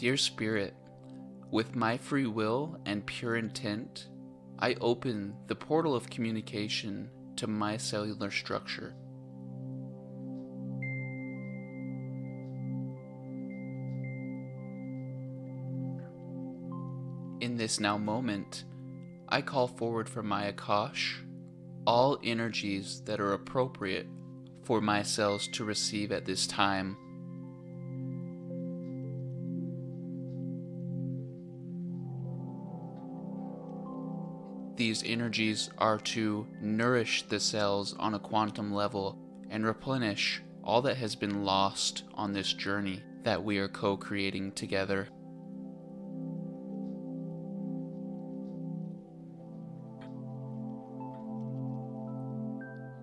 Dear Spirit, with my free will and pure intent, I open the portal of communication to my cellular structure. In this now moment, I call forward from my Akash all energies that are appropriate for my cells to receive at this time. These energies are to nourish the cells on a quantum level and replenish all that has been lost on this journey that we are co-creating together.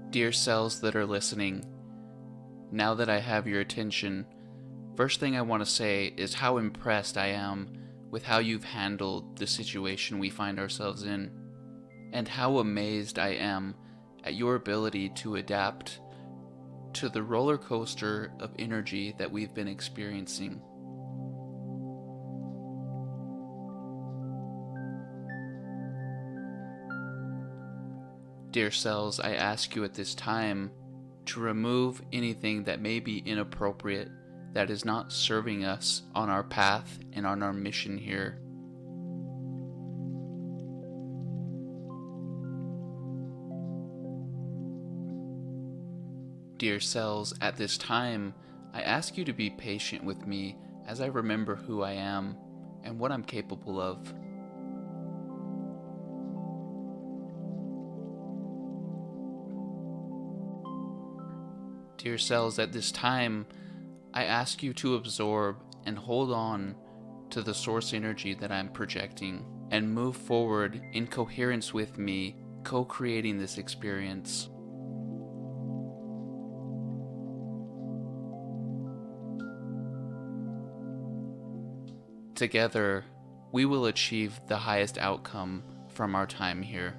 Dear cells that are listening, now that I have your attention, first thing I want to say is how impressed I am with how you've handled the situation we find ourselves in, and how amazed I am at your ability to adapt to the roller coaster of energy that we've been experiencing. Dear cells, I ask you at this time to remove anything that may be inappropriate, that is not serving us on our path and on our mission here. Dear cells, at this time, I ask you to be patient with me as I remember who I am and what I'm capable of. Dear cells, at this time, I ask you to absorb and hold on to the source energy that I'm projecting and move forward in coherence with me, co-creating this experience. Together, we will achieve the highest outcome from our time here.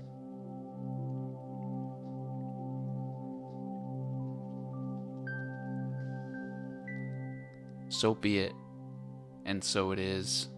So be it, and so it is.